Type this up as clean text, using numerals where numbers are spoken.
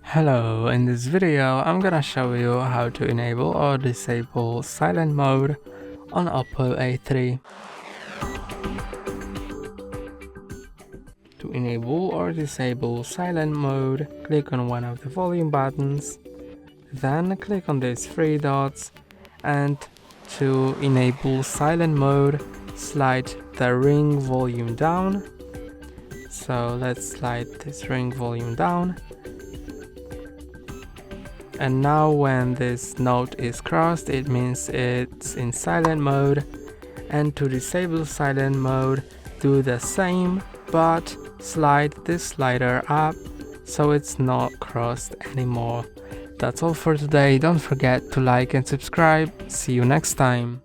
Hello, in this video I'm gonna show you how to enable or disable silent mode on Oppo A3. To enable or disable silent mode, click on one of the volume buttons, then click on these three dots, and to enable silent mode, slide the ring volume down. So let's slide this ring volume down. And now when this note is crossed, it means it's in silent mode. And to disable silent mode, do the same, but slide this slider up so it's not crossed anymore. That's all for today. Don't forget to like and subscribe. See you next time.